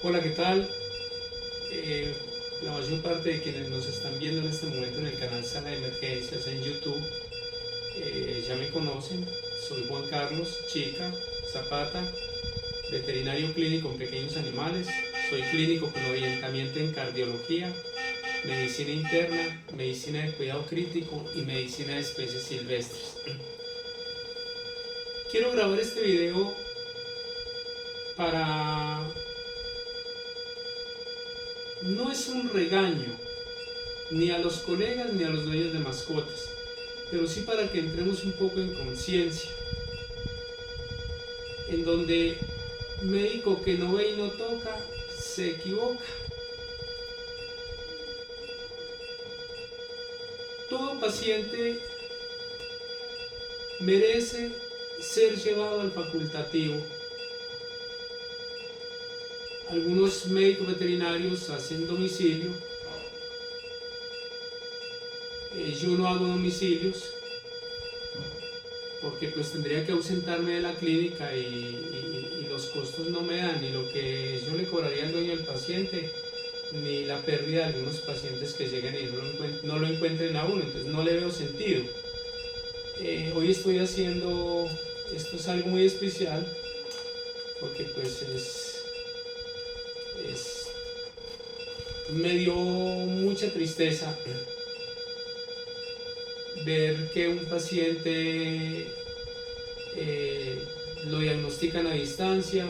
Hola, ¿qué tal? La mayor parte de quienes nos están viendo en este momento en el canal Sala de Emergencias en YouTube ya me conocen. Soy Juan Carlos Chica Zapata, veterinario clínico en pequeños animales. Soy clínico con orientamiento en cardiología, medicina interna, medicina de cuidado crítico y medicina de especies silvestres. Quiero grabar este video para... No es un regaño, ni a los colegas ni a los dueños de mascotas, pero sí para que entremos un poco en conciencia, en donde médico que no ve y no toca se equivoca. Todo paciente merece ser llevado al facultativo. Algunos médicos veterinarios hacen domicilio. Yo no hago domicilios porque pues tendría que ausentarme de la clínica y los costos no me dan ni lo que yo le cobraría al dueño del paciente, ni la pérdida de algunos pacientes que lleguen y no lo encuentren a uno, entonces no le veo sentido. Hoy estoy haciendo, esto es algo muy especial porque pues me dio mucha tristeza ver que un paciente lo diagnostican a distancia,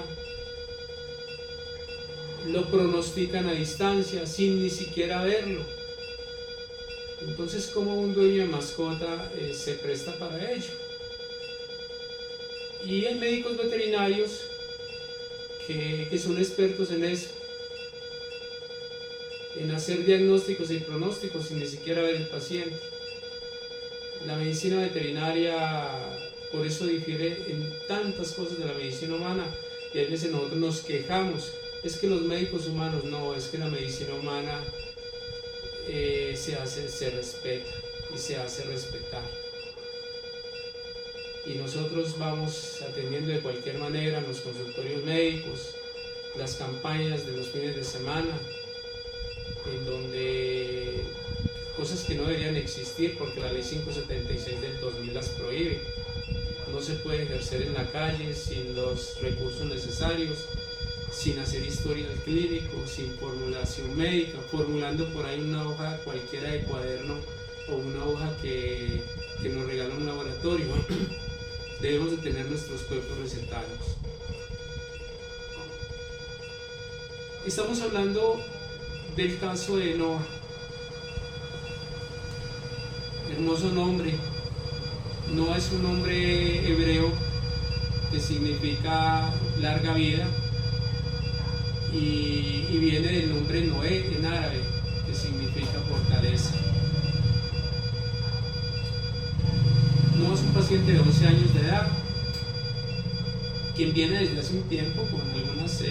lo pronostican a distancia sin ni siquiera verlo. Entonces, ¿cómo un dueño de mascota se presta para ello? Y hay médicos veterinarios que son expertos en eso, en hacer diagnósticos y pronósticos sin ni siquiera ver el paciente. La medicina veterinaria por eso difiere en tantas cosas de la medicina humana, y a veces nosotros nos quejamos, es que los médicos humanos no, es que la medicina humana se respeta y se hace respetar. Y nosotros vamos atendiendo de cualquier manera en los consultorios médicos, las campañas de los fines de semana, en donde cosas que no deberían existir porque la ley 576 del 2000 las prohíbe. No se puede ejercer en la calle sin los recursos necesarios, sin hacer historial clínico, sin formulación médica, formulando por ahí una hoja cualquiera de cuaderno o una hoja que nos regala un laboratorio. Debemos de tener nuestros propios recetarios. Estamos hablando del caso de Noah. Hermoso nombre. Noah es un nombre hebreo que significa larga vida y viene del nombre Noé en árabe, que significa fortaleza. Noah es un paciente de 11 años de edad, quien viene desde hace un tiempo con algunos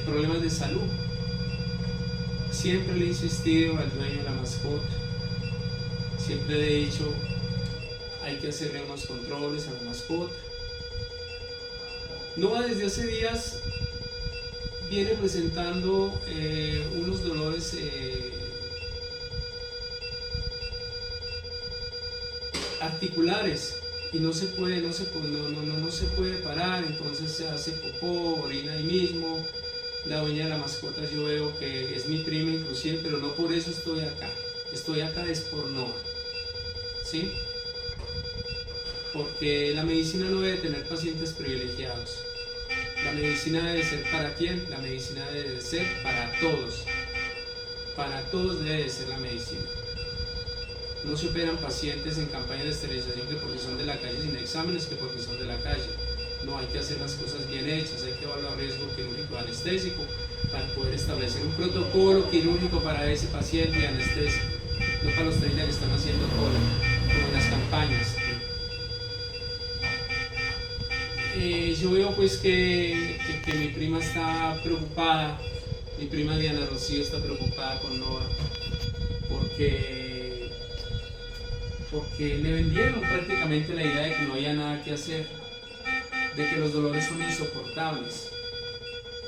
problemas de salud. Siempre le he insistido al dueño de la mascota, siempre le he dicho, hay que hacerle unos controles a la mascota. Noah desde hace días viene presentando unos dolores articulares y no se puede parar, entonces se hace popó, orina ahí mismo. La dueña de la mascota yo veo que es mi prima inclusive, pero no por eso estoy acá es por Noah, ¿sí? Porque la medicina no debe tener pacientes privilegiados. La medicina debe ser ¿para quién? La medicina debe ser para todos. Para todos debe ser la medicina. No se operan pacientes en campañas de esterilización que porque son de la calle, sin exámenes que porque son de la calle. No, hay que hacer las cosas bien hechas, hay que evaluar riesgo quirúrgico anestésico para poder establecer un protocolo quirúrgico para ese paciente de anestésico, no para los 30 que están haciendo cola, como en las campañas. Yo veo pues que mi prima está preocupada, mi prima Diana Rocío está preocupada con Noah, porque le vendieron prácticamente la idea de que no había nada que hacer, de que los dolores son insoportables.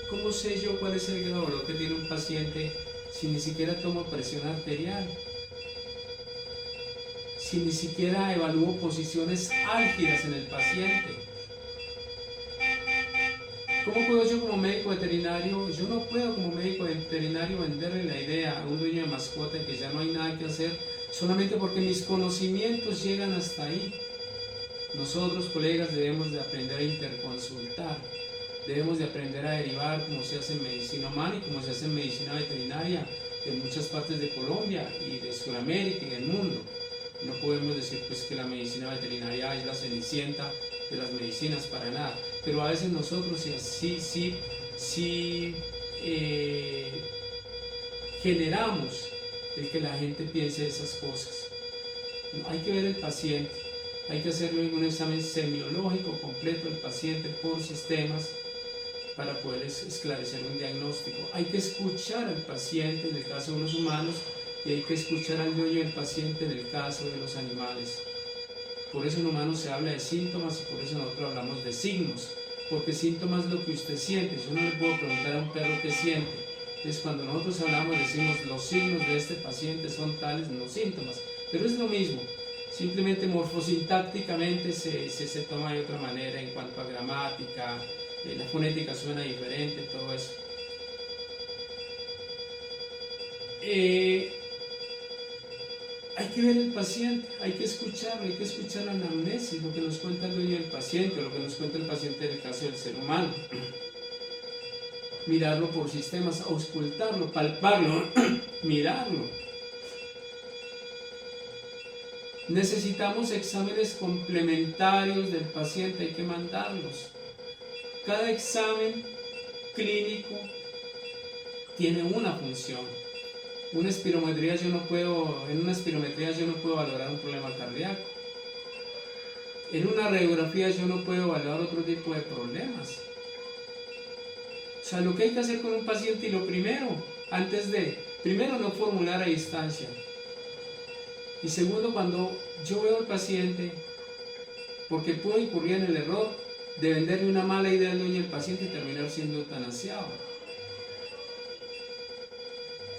¿Cómo sé yo cuál es el grado de dolor que tiene un paciente si ni siquiera tomo presión arterial? Si ni siquiera evalúo posiciones álgidas en el paciente. ¿Cómo puedo yo como médico veterinario? Yo no puedo como médico veterinario venderle la idea a un dueño de mascota de que ya no hay nada que hacer solamente porque mis conocimientos llegan hasta ahí. Nosotros, colegas, debemos de aprender a interconsultar, debemos de aprender a derivar como se hace en medicina humana y como se hace en medicina veterinaria en muchas partes de Colombia y de Sudamérica y del mundo. No podemos decir pues que la medicina veterinaria es la cenicienta de las medicinas, para nada, pero a veces nosotros sí generamos el que la gente piense esas cosas. No, hay que ver el paciente, hay que hacerle un examen semiológico completo del paciente por sistemas para poder esclarecer un diagnóstico. Hay que escuchar al paciente en el caso de los humanos y hay que escuchar al dueño del paciente en el caso de los animales. Por eso en humanos se habla de síntomas y por eso nosotros hablamos de signos, porque síntomas es lo que usted siente. Yo no le puedo preguntar a un perro qué siente. Entonces cuando nosotros hablamos decimos los signos de este paciente son tales, no síntomas, pero es lo mismo. Simplemente morfosintácticamente se toma de otra manera en cuanto a gramática, la fonética suena diferente, todo eso. Hay que ver el paciente, hay que escucharlo, hay que escuchar la anamnesis, lo que nos cuenta el dueño del paciente, lo que nos cuenta el paciente en el caso del ser humano. Mirarlo por sistemas, auscultarlo, palparlo, mirarlo. Necesitamos exámenes complementarios del paciente, hay que mandarlos. Cada examen clínico tiene una función. En una espirometría yo no puedo valorar un problema cardíaco. En una radiografía yo no puedo evaluar otro tipo de problemas. O sea, lo que hay que hacer con un paciente y lo primero, primero no formular a distancia. Y segundo, cuando yo veo al paciente, porque puedo incurrir en el error de venderle una mala idea al dueño del paciente y terminar siendo eutanasiado.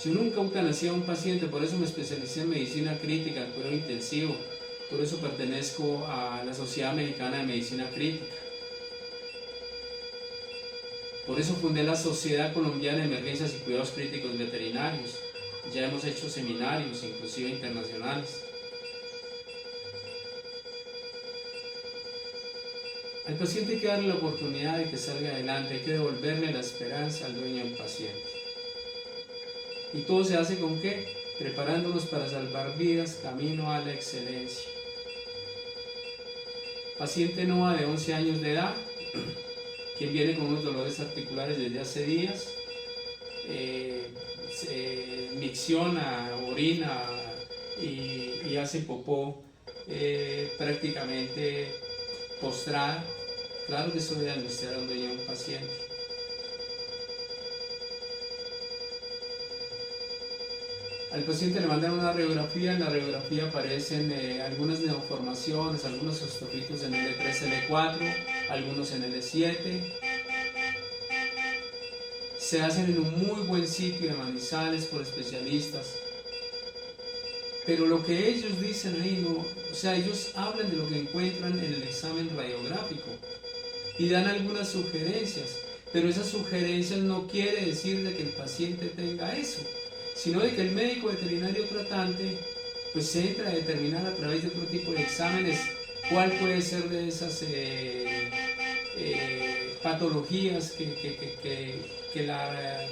Yo nunca eutanasié a un paciente, por eso me especialicé en medicina crítica, en cuidado intensivo, por eso pertenezco a la Sociedad Mexicana de Medicina Crítica. Por eso fundé la Sociedad Colombiana de Emergencias y Cuidados Críticos Veterinarios. Ya hemos hecho seminarios, inclusive internacionales. Al paciente hay que darle la oportunidad de que salga adelante, hay que devolverle la esperanza al dueño del paciente. ¿Y todo se hace con qué? Preparándonos para salvar vidas, camino a la excelencia. Paciente Noa de 11 años de edad, quien viene con unos dolores articulares desde hace días, micciona, orina y hace popó prácticamente postrada. Claro que eso debe anunciar a un dueño de un paciente. Al paciente le mandan una radiografía, en la radiografía aparecen algunas neoformaciones, algunos osteofitos en L3, L4, algunos en L7. Se hacen en un muy buen sitio de Manizales por especialistas. Pero lo que ellos dicen ahí no, o sea, ellos hablan de lo que encuentran en el examen radiográfico y dan algunas sugerencias, pero esas sugerencias no quiere decir de que el paciente tenga eso, sino de que el médico veterinario tratante pues se entra a determinar a través de otro tipo de exámenes cuál puede ser de esas patologías que la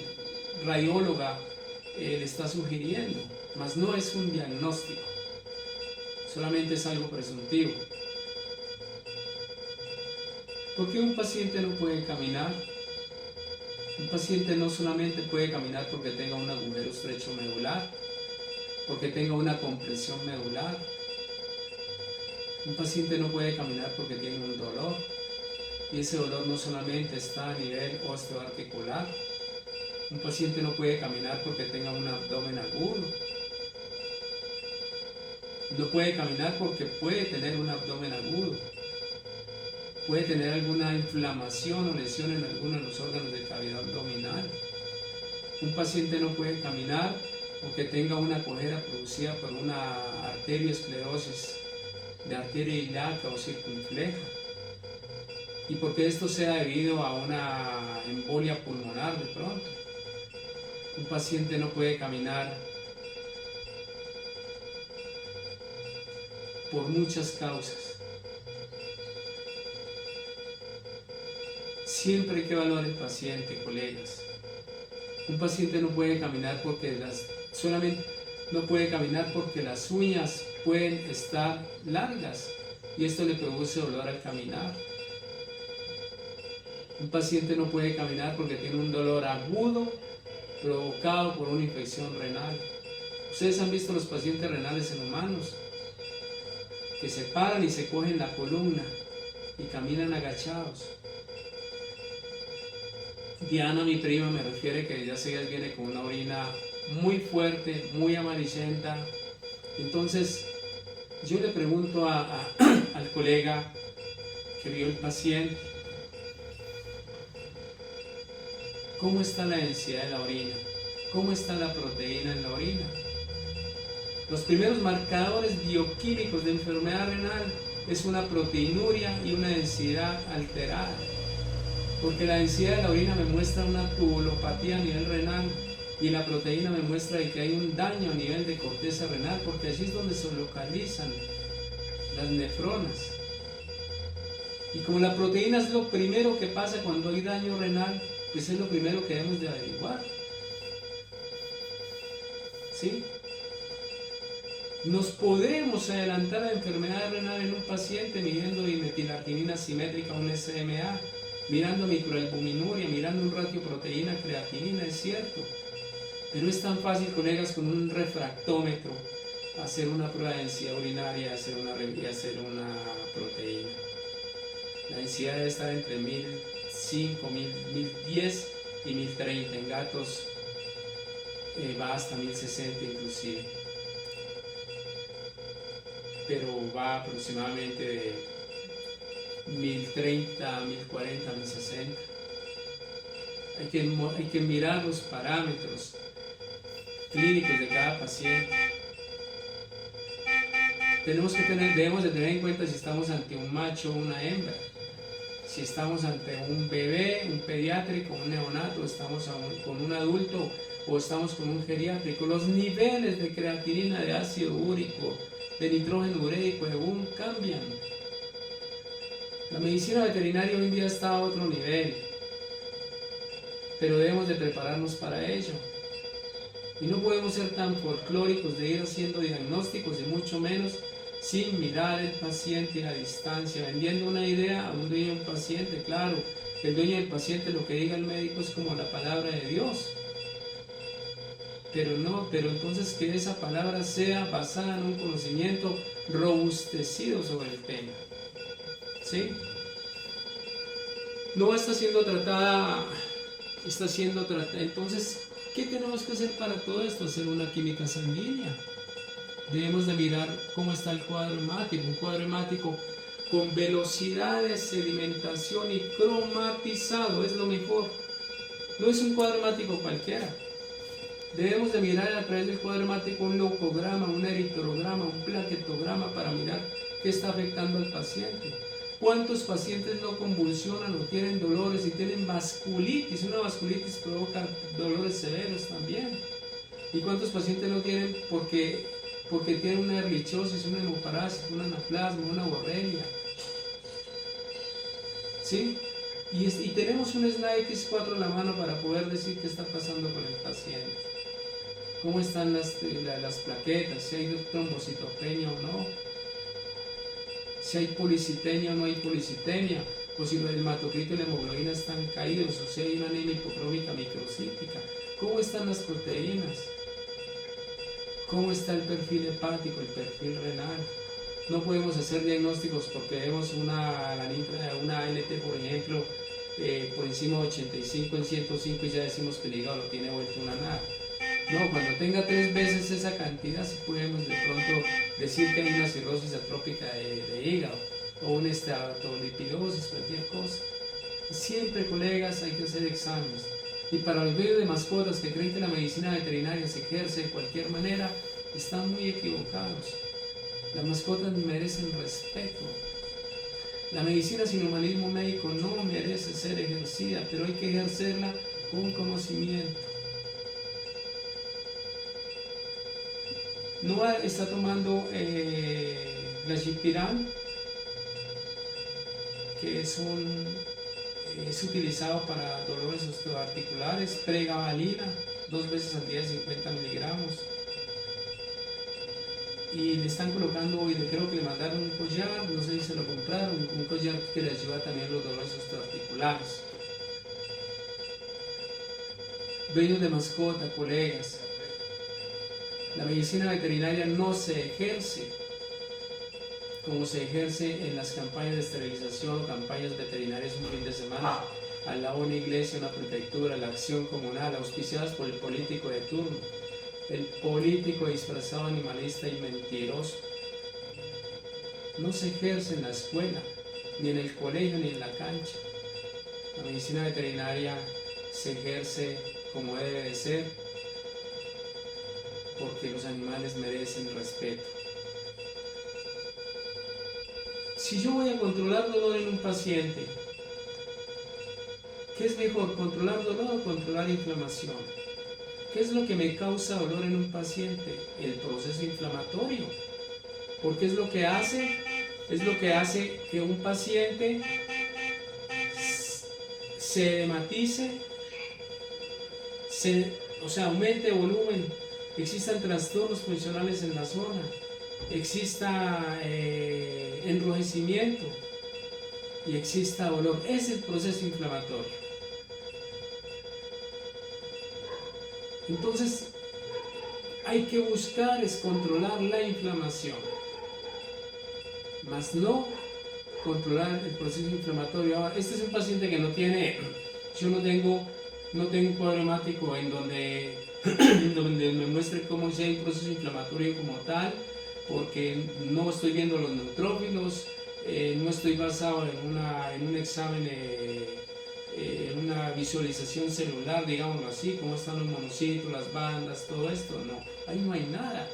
radióloga le está sugiriendo, mas no es un diagnóstico, solamente es algo presuntivo. ¿Por qué un paciente no puede caminar? Un paciente no solamente puede caminar porque tenga un agujero estrecho medular, porque tenga una compresión medular. Un paciente no puede caminar porque tiene un dolor, y ese dolor no solamente está a nivel osteoarticular. Un paciente no puede caminar porque tenga un abdomen agudo. No puede caminar porque puede tener un abdomen agudo. puede tener alguna inflamación o lesión en alguno de los órganos de cavidad abdominal. Un paciente no puede caminar o que tenga una cojera producida por una arteriosclerosis de arteria ilíaca o circunfleja. Y porque esto sea debido a una embolia pulmonar de pronto. Un paciente no puede caminar por muchas causas. Siempre hay que evaluar el paciente, colegas. Un paciente no puede caminar porque no puede caminar porque las uñas pueden estar largas y esto le produce dolor al caminar. Un paciente no puede caminar porque tiene un dolor agudo provocado por una infección renal. Ustedes han visto los pacientes renales en humanos que se paran y se cogen la columna y caminan agachados. Diana, mi prima, me refiere que ya se viene con una orina muy fuerte, muy amarillenta. Entonces yo le pregunto al colega que vio el paciente, ¿cómo está la densidad de la orina? ¿Cómo está la proteína en la orina? Los primeros marcadores bioquímicos de enfermedad renal es una proteinuria y una densidad alterada. Porque la densidad de la orina me muestra una tubulopatía a nivel renal y la proteína me muestra que hay un daño a nivel de corteza renal, porque allí es donde se localizan las nefronas. Y como la proteína es lo primero que pasa cuando hay daño renal, pues es lo primero que debemos de averiguar. ¿Sí? Nos podemos adelantar a la enfermedad renal en un paciente midiendo dimetilarginina simétrica, un SMA, mirando microalbuminuria, mirando un ratio proteína creatinina, es cierto. Pero es tan fácil, colegas, con un refractómetro hacer una prueba de densidad urinaria, hacer una proteína. La densidad debe estar entre 1005, 1010 y 1030. En gatos va hasta 1060 inclusive. Pero va aproximadamente de 1030, 1040, 1060. Hay que mirar los parámetros clínicos de cada paciente. Debemos de tener en cuenta si estamos ante un macho o una hembra, si estamos ante un bebé, un pediátrico, un neonato, estamos con un adulto o estamos con un geriátrico. Los niveles de creatinina, de ácido úrico, de nitrógeno ureico, de BUN cambian. La medicina veterinaria hoy en día está a otro nivel, pero debemos de prepararnos para ello. Y no podemos ser tan folclóricos de ir haciendo diagnósticos y mucho menos sin mirar el paciente a distancia, vendiendo una idea a un dueño del paciente. Claro, el dueño del paciente, lo que diga el médico es como la palabra de Dios. Pero entonces que esa palabra sea basada en un conocimiento robustecido sobre el tema. ¿Sí? No está siendo tratada, entonces, ¿qué tenemos que hacer para todo esto? Hacer una química sanguínea. Debemos de mirar cómo está el cuadro hemático, un cuadro hemático con velocidad de sedimentación y cromatizado, es lo mejor. No es un cuadro hemático cualquiera. Debemos de mirar a través del cuadro hemático un leucograma, un eritrograma, un plaquetograma para mirar qué está afectando al paciente. ¿Cuántos pacientes no convulsionan o tienen dolores y tienen vasculitis? Una vasculitis provoca dolores severos también. ¿Y cuántos pacientes no tienen porque tienen una ehrlichiosis, una hemoparasis, una anaplasma, una borrelia? ¿Sí? Y tenemos un slide X4 en la mano para poder decir qué está pasando con el paciente. ¿Cómo están las plaquetas? Si hay trombocitopenia o no. Si hay policitenia o no hay policitenia. O si el hematocrito y la hemoglobina están caídos. O si hay una anemia hipocrómica microcítica. ¿Cómo están las proteínas? ¿Cómo está el perfil hepático, el perfil renal? No podemos hacer diagnósticos porque vemos una ALT, por ejemplo, por encima de 85 en 105 y ya decimos que el hígado lo tiene vuelto una nada. No, cuando tenga 3 veces esa cantidad, sí podemos de pronto decir que hay una cirrosis atrópica de hígado. o una esteatolipidosis, cualquier cosa. Siempre, colegas, hay que hacer exámenes. Y para los dueños de mascotas que creen que la medicina veterinaria se ejerce de cualquier manera, están muy equivocados. Las mascotas merecen respeto. La medicina sin humanismo médico no merece ser ejercida, pero hay que ejercerla con conocimiento. Noah está tomando Glacipiran, que es utilizado para dolores osteoarticulares, pregabalina, 2 veces al día, 50 miligramos. Y le están colocando, y creo que le mandaron un collar, no sé si se lo compraron, un collar que le ayuda también a los dolores osteoarticulares. Dueños de mascota, colegas, la medicina veterinaria no se ejerce como se ejerce en las campañas de esterilización o campañas veterinarias un fin de semana, al lado de una iglesia, una prefectura, la acción comunal, auspiciadas por el político de turno, el político disfrazado animalista y mentiroso. No se ejerce en la escuela, ni en el colegio, ni en la cancha. La medicina veterinaria se ejerce como debe de ser, porque los animales merecen respeto. Si yo voy a controlar dolor en un paciente, ¿qué es mejor, controlar dolor o controlar inflamación? ¿Qué es lo que me causa dolor en un paciente? El proceso inflamatorio. Porque es lo que hace que un paciente se edematice, aumente volumen, existan trastornos funcionales en la zona, exista enrojecimiento y exista dolor. Es el proceso inflamatorio. Entonces hay que buscar es controlar la inflamación, más no controlar el proceso inflamatorio. Ahora, este es un paciente que no tiene, yo no tengo un cuadro hemático en donde me muestre cómo sea el proceso inflamatorio como tal, porque no estoy viendo los neutrófilos, no estoy basado en un examen, en una visualización celular, digámoslo así, cómo están los monocitos, las bandas, todo esto. No, ahí no hay nada.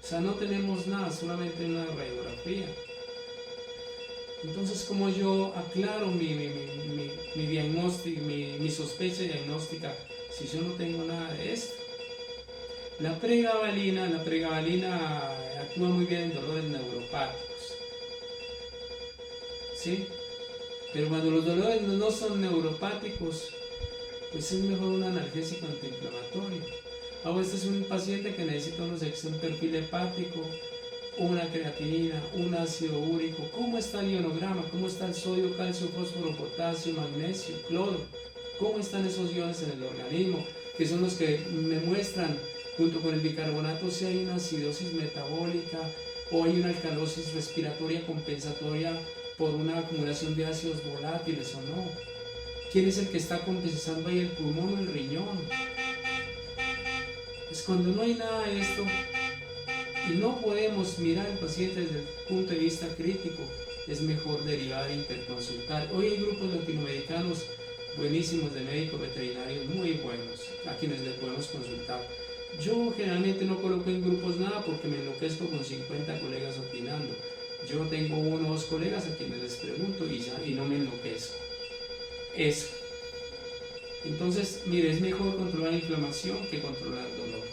O sea, no tenemos nada, solamente una radiografía. Entonces, ¿cómo yo aclaro mi diagnóstico, mi sospecha diagnóstica, si yo no tengo nada de esto? La pregabalina actúa muy bien en dolores neuropáticos, ¿sí? Pero cuando los dolores no son neuropáticos, pues es mejor un analgésico antiinflamatorio. Ahora, este es un paciente que necesita un perfil hepático, una creatinina, un ácido úrico. ¿Cómo está el ionograma? ¿Cómo está el sodio, calcio, fósforo, potasio, magnesio, cloro? ¿Cómo están esos iones en el organismo? Que son los que me muestran, junto con el bicarbonato, si hay una acidosis metabólica o hay una alcalosis respiratoria compensatoria por una acumulación de ácidos volátiles o no. ¿Quién es el que está compensando ahí, el pulmón o el riñón? Pues cuando no hay nada de esto y no podemos mirar al paciente desde el punto de vista crítico, es mejor derivar e interconsultar. Hoy hay grupos latinoamericanos buenísimos de médicos veterinarios muy buenos, a quienes les podemos consultar. Yo generalmente no coloco en grupos nada porque me enloquezco con 50 colegas opinando. Yo tengo 1 o 2 colegas a quienes les pregunto y no me enloquezco. Eso. Entonces, mire, es mejor controlar la inflamación que controlar el dolor.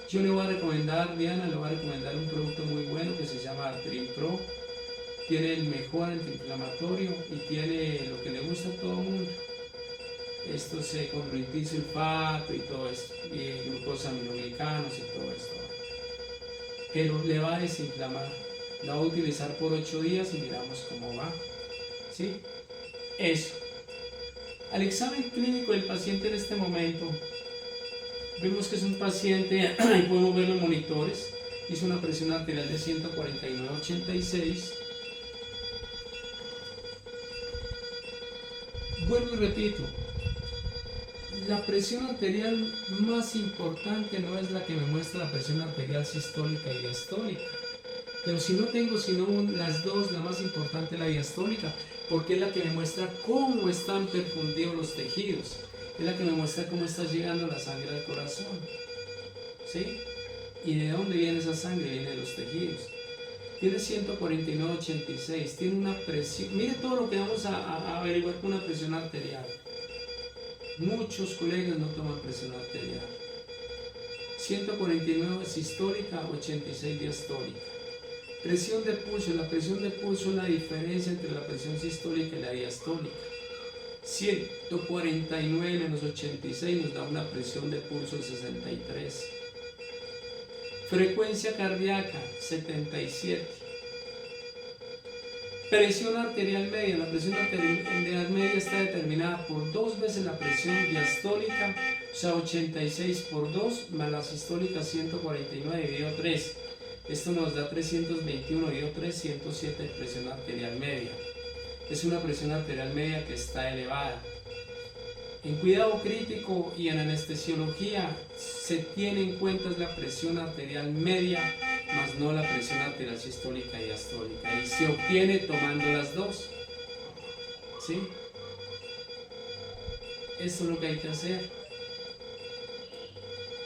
Yo le voy a recomendar, Diana, le voy a recomendar un producto muy bueno que se llama Artrin Pro. Tiene el mejor antiinflamatorio y tiene lo que le gusta a todo el mundo. Esto es condroitin sulfato y todo esto, y glucosaminoglicanos y todo esto. Pero le va a desinflamar. La va a utilizar por 8 días y miramos cómo va. ¿Sí? Eso. Al examen clínico del paciente en este momento, vemos que es un paciente, ahí podemos ver los monitores, hizo una presión arterial de 149/86. Vuelvo y repito, la presión arterial más importante no es la que me muestra la presión arterial sistólica y diastólica. Pero si no tengo sino las dos, la más importante es la diastólica, porque es la que me muestra cómo están perfundidos los tejidos, es la que me muestra cómo está llegando la sangre al corazón, ¿sí? ¿Y de dónde viene esa sangre? Viene de los tejidos. Tiene 149/86, tiene una presión, mire todo lo que vamos a averiguar con una presión arterial. Muchos colegas no toman presión arterial. 149 sistólica, 86 diastólica. Presión de pulso. La presión de pulso es la diferencia entre la presión sistólica y la diastólica. 149 menos 86 nos da una presión de pulso de 63. Frecuencia cardíaca, 77. Presión arterial media. La presión arterial media está determinada por 2 veces la presión diastólica, o sea, 86 por 2, más la sistólica, 149 dividido 3. Esto nos da 321 dividido 3, 107 de presión arterial media. Es una presión arterial media que está elevada. En cuidado crítico y en anestesiología se tiene en cuenta la presión arterial media, más no la presión arterial sistólica y diastólica, y se obtiene tomando las dos, ¿sí? Esto es lo que hay que hacer.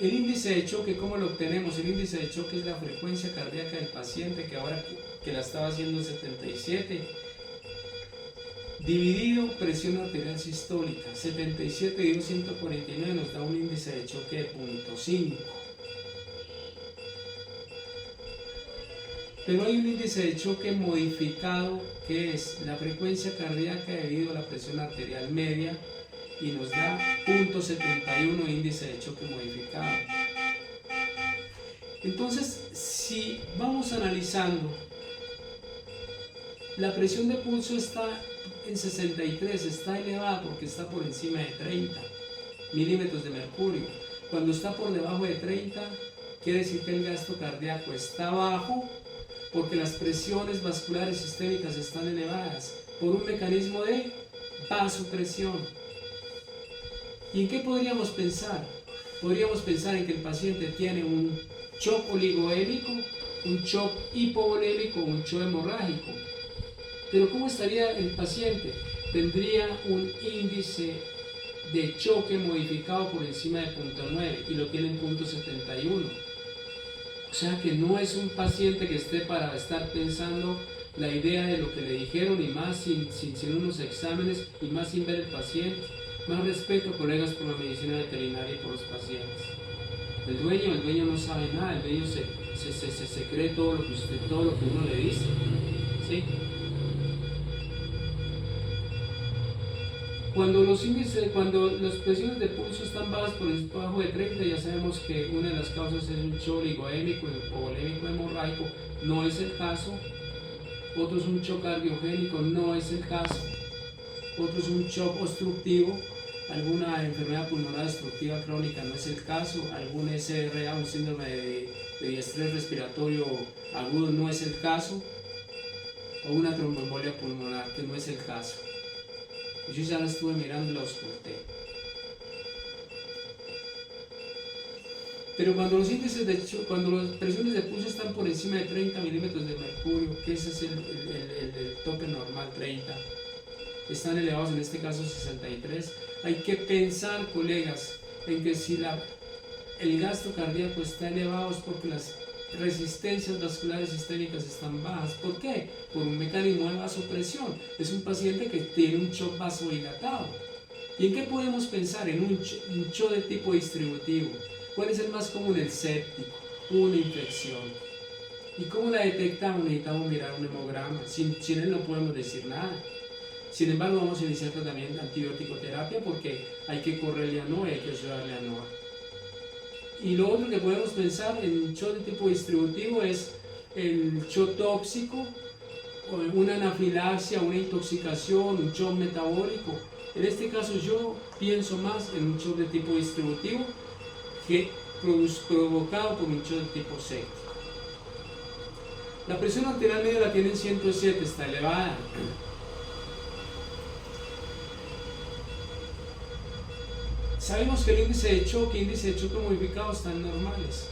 El índice de choque, ¿cómo lo obtenemos? El índice de choque es la frecuencia cardíaca del paciente, que ahora que la estaba haciendo en 77, dividido presión arterial sistólica. 77 dividido 149 nos da un índice de choque de 0.5. Pero hay un índice de choque modificado, que es la frecuencia cardíaca debido a la presión arterial media, y nos da 0.71 índice de choque modificado. Entonces, si vamos analizando, la presión de pulso está en 63, está elevada porque está por encima de 30 milímetros de mercurio. Cuando está por debajo de 30, quiere decir que el gasto cardíaco está bajo, porque las presiones vasculares sistémicas están elevadas por un mecanismo de vasopresión. ¿Y en qué podríamos pensar? Podríamos pensar en que el paciente tiene un shock oligoémico, un shock hipovolémico, un shock hemorrágico. Pero ¿cómo estaría el paciente? Tendría un índice de choque modificado por encima de 0.9 y lo tiene en 0.71. O sea que no es un paciente que esté para estar pensando la idea de lo que le dijeron, y más sin unos exámenes, y más sin ver el paciente. Más respeto, colegas, por la medicina veterinaria y por los pacientes. El dueño no sabe nada, el dueño se cree todo lo que uno le dice, ¿sí? Cuando las presiones de pulso están bajas por debajo de 30, ya sabemos que una de las causas es un shock oligoémico o volémico hemorrágico, no es el caso. Otro es un shock cardiogénico, no es el caso. Otro es un shock obstructivo, alguna enfermedad pulmonar obstructiva crónica, no es el caso. Algún SRA, un síndrome de estrés respiratorio agudo, no es el caso. O una tromboembolia pulmonar, que no es el caso. Yo ya la estuve mirando y la oculté. Pero cuando las presiones de pulso están por encima de 30 milímetros de mercurio, que ese es el tope normal, 30, están elevados, en este caso 63, hay que pensar, colegas, en que si el gasto cardíaco está elevado es porque las resistencias vasculares sistémicas están bajas. ¿Por qué? Por un mecanismo de vasopresión. Es un paciente que tiene un shock vasodilatado. ¿Y en qué podemos pensar? En un shock de tipo distributivo. ¿Cuál es el más común? El séptico, una infección. ¿Y cómo la detectamos? Necesitamos mirar un hemograma. Sin él no podemos decir nada. Sin embargo, vamos a iniciar tratamiento de antibiótico-terapia porque hay que correrle a NOA y hay que ayudarle a NOA. Y lo otro que podemos pensar en shock de tipo distributivo es el shock tóxico, una anafilaxia, una intoxicación, un shock metabólico. En este caso yo pienso más en un shock de tipo distributivo que provocado por un shock de tipo séptico. La presión arterial media la tiene en 107, está elevada. Sabemos que el índice de choque modificado están normales.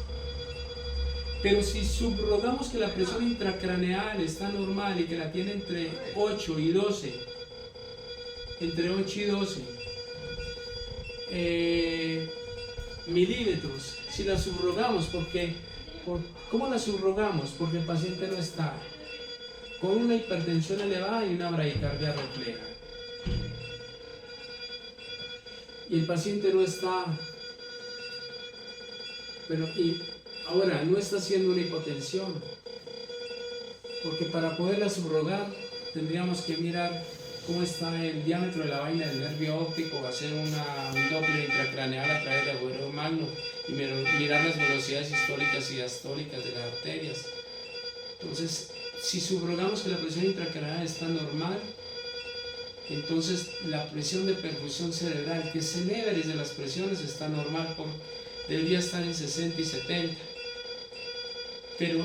Pero si subrogamos que la presión intracraneal está normal y que la tiene entre 8 y 12, entre 8 y 12 milímetros, si la subrogamos, ¿cómo la subrogamos? Porque el paciente no está con una hipertensión elevada y una bradicardia refleja. Y el paciente no está, ahora no está haciendo una hipotensión, porque para poderla subrogar tendríamos que mirar cómo está el diámetro de la vaina del nervio óptico, hacer un Doppler intracraneal a través del agujero magno y mirar las velocidades sistólicas y diastólicas de las arterias. Entonces, si subrogamos que la presión intracraneal está normal, entonces la presión de perfusión cerebral, que se eleva desde las presiones, está normal, debería estar en 60 y 70. Pero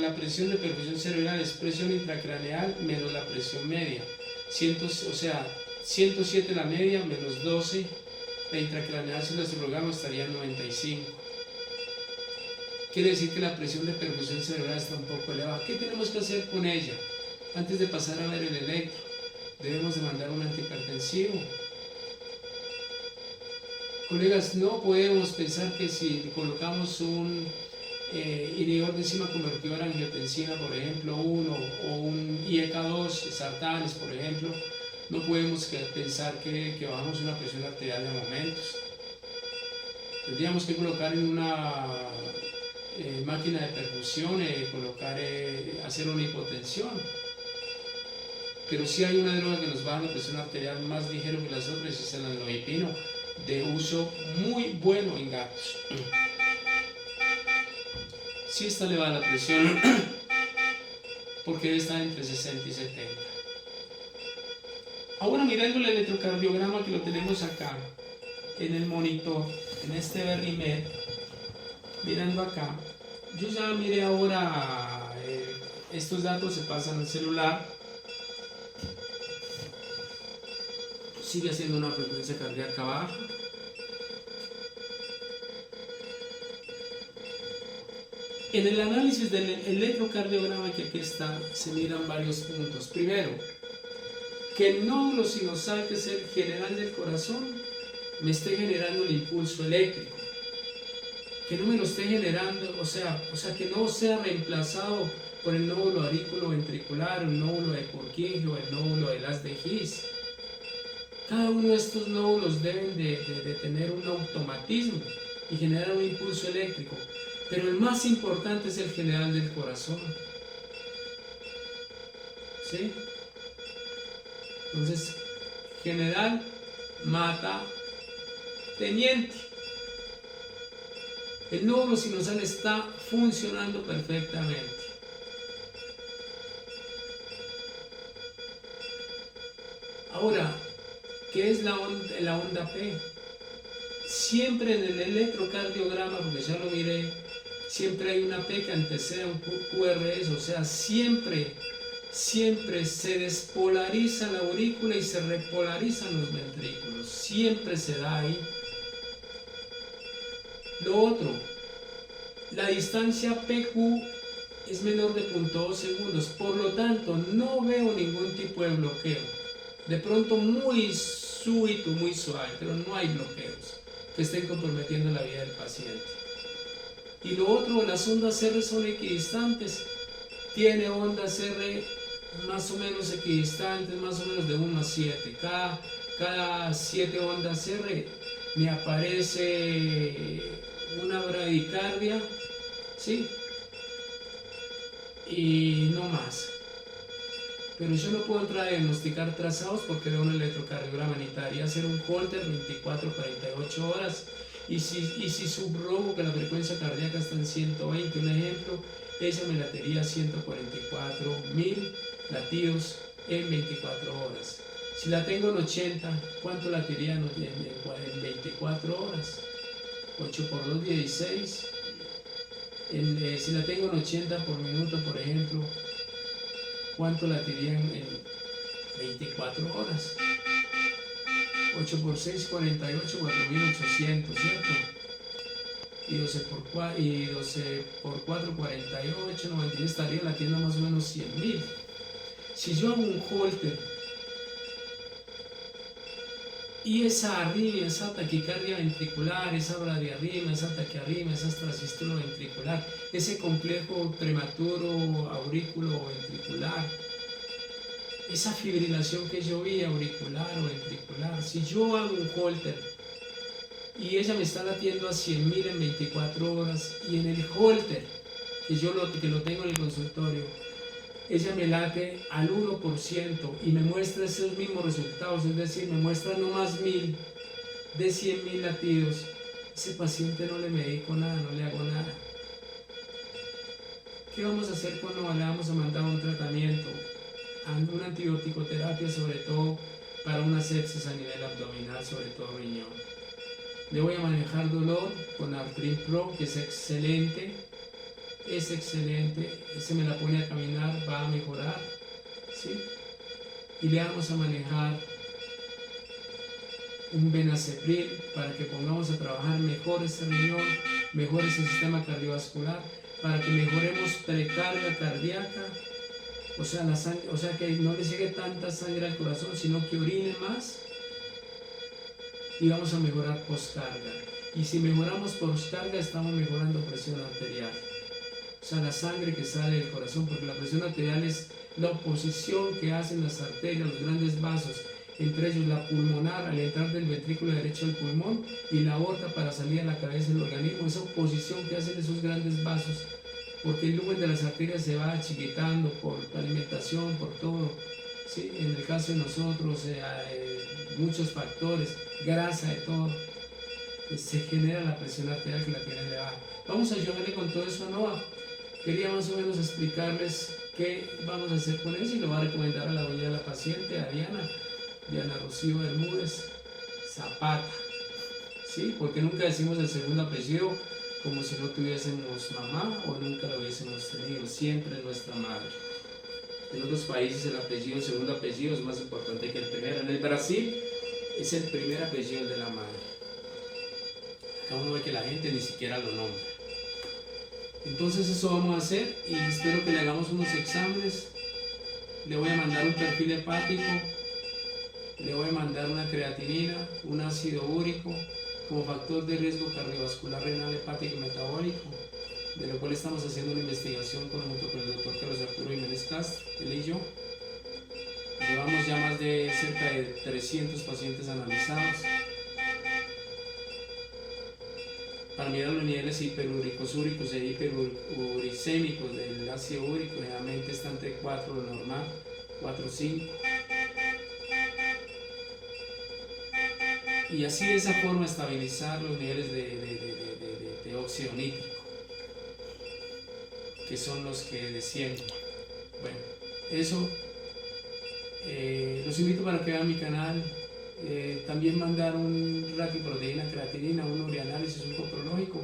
la presión de perfusión cerebral es presión intracraneal menos la presión media. 107 la media menos 12, la intracraneal, si la subrogamos, estaría en 95. Quiere decir que la presión de perfusión cerebral está un poco elevada. ¿Qué tenemos que hacer con ella? Antes de pasar a ver el electro, debemos de mandar un antihipertensivo. Colegas, no podemos pensar que si colocamos un inhibidor de enzima convertidora a angiotensina, por ejemplo, 1, o un IEK2, sartanes, por ejemplo, no podemos pensar que bajamos una presión arterial de momentos. Tendríamos que colocar en una máquina de perfusión, hacer una hipotensión. Pero sí hay una droga que nos baja la presión arterial más ligero que las otras, es el amlodipino, de uso muy bueno en gatos. Sí está elevada la presión, porque debe estar entre 60 y 70. Ahora, mirando el electrocardiograma, que lo tenemos acá en el monitor, en este Verrimer, mirando acá, yo ya miré ahora, estos datos se pasan al celular, sigue haciendo una frecuencia cardíaca baja. En el análisis del electrocardiograma que aquí está, se miran varios puntos. Primero, que el nódulo sinosal, que es el general del corazón, me esté generando el impulso eléctrico. Que no me lo esté generando, o sea que no sea reemplazado por el nódulo auriculoventricular, el nódulo de Purkinje o el nódulo de Las de His. Cada uno de estos nódulos deben de tener un automatismo y generar un impulso eléctrico. Pero el más importante es el general del corazón. ¿Sí? Entonces, general mata teniente. El nódulo sinosal está funcionando perfectamente. Ahora, ¿qué es la onda P? Siempre en el electrocardiograma, porque ya lo miré, siempre hay una P que antecede a un QRS, o sea, siempre se despolariza la aurícula y se repolarizan los ventrículos, siempre se da ahí. Lo otro, la distancia PQ es menor de 0.2 segundos, por lo tanto no veo ningún tipo de bloqueo. De pronto muy súbito, muy suave, pero no hay bloqueos que estén comprometiendo la vida del paciente. Y lo otro, las ondas R son equidistantes. Tiene ondas R más o menos equidistantes, más o menos de 1 a 7. Cada 7 ondas R me aparece una bradicardia, ¿sí? Y no más. Pero yo no puedo entrar a diagnosticar trazados porque veo un electrocardiograma. Necesitaría hacer un Holter 24-48 horas. Y si subrogo que la frecuencia cardíaca está en 120, un ejemplo, ella me latería 144.000 latidos en 24 horas. Si la tengo en 80, ¿cuánto latiría en 24 horas? 8 por 2, 16. Si la tengo en 80 por minuto, por ejemplo, ¿cuánto latiría en 24 horas? 8 por 6, 48, 4.800, ¿cierto? y 12 por 4, 48, 96, estaría latiendo más o menos 100.000. Si yo hago un holter y esa arritmia, esa taquicardia ventricular, esa bradiarritmia, esa taquiarritmia, esa extrasístole ventricular, ese complejo prematuro aurículo ventricular, esa fibrilación que yo vi auricular o ventricular, si yo hago un holter y ella me está latiendo a 100.000 en 24 horas y en el holter, que lo tengo en el consultorio, ella me late al 1% y me muestra esos mismos resultados, es decir, me muestra no más 1.000 de 100.000 latidos, ese paciente no le medico nada, no le hago nada. ¿Qué vamos a hacer cuando le vamos a mandar un tratamiento? Una antibiótico-terapia, sobre todo para una sepsis a nivel abdominal, sobre todo riñón. Le voy a manejar dolor con Artrin Pro, que es excelente, ese me la pone a caminar, va a mejorar, ¿sí? Y le vamos a manejar un Benacepril para que pongamos a trabajar mejor ese riñón, mejor ese sistema cardiovascular, para que mejoremos precarga cardíaca, o sea que no le llegue tanta sangre al corazón, sino que orine más, y vamos a mejorar postcarga. Y si mejoramos postcarga, estamos mejorando presión arterial. O sea, la sangre que sale del corazón, porque la presión arterial es la oposición que hacen las arterias, los grandes vasos, entre ellos la pulmonar al entrar del ventrículo derecho al pulmón y la aorta para salir a la cabeza del organismo, esa oposición que hacen esos grandes vasos, porque el lumen de las arterias se va achiquitando por la alimentación, por todo, ¿sí? En el caso de nosotros, muchos factores, grasa, de todo, se genera la presión arterial que la tiene elevada. Vamos a ayudarle con todo eso a Noah. Quería más o menos explicarles qué vamos a hacer con eso y lo va a recomendar a la doña de la paciente, a Diana Rocío Bermúdez Zapata, ¿sí? Porque nunca decimos el segundo apellido como si no tuviésemos mamá o nunca lo hubiésemos tenido, siempre nuestra madre. En otros países el segundo apellido es más importante que el primero. En el Brasil es el primer apellido de la madre. Acá uno ve que la gente ni siquiera lo nombra. Entonces eso vamos a hacer y espero que le hagamos unos exámenes. Le voy a mandar un perfil hepático, le voy a mandar una creatinina, un ácido úrico como factor de riesgo cardiovascular, renal, hepático y metabólico, de lo cual estamos haciendo una investigación junto con el doctor Carlos Arturo Jiménez Castro, él y yo. Llevamos ya más de cerca de 300 pacientes analizados para mirar los niveles hiperúricos, úricos e hiperuricémicos del ácido úrico. Generalmente está entre 4 lo normal, 4 o 5. Y así de esa forma estabilizar los niveles de óxido nítrico, que son los que descienden. Bueno, eso los invito para que vean mi canal. También mandar un ratio proteína, creatinina, un ureanálisis, un copronógico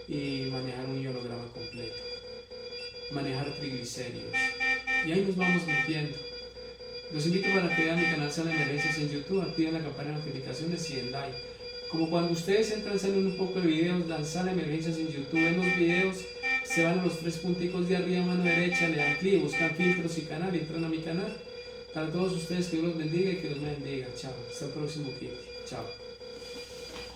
y manejar un ionograma completo, manejar triglicéridos, y ahí nos vamos metiendo. Los invito para que vean mi canal Sala de Emergencias en YouTube, activen la campana de notificaciones y el like. Como cuando ustedes entran, salen un poco de videos, dan Sala de Emergencias en YouTube, en los videos se van a los 3 punticos de arriba, mano derecha, le dan clic, buscan filtros y canal y entran a mi canal. Para todos ustedes, que Dios los bendiga y que Dios me bendiga. Chao. Hasta el próximo clip. Chao.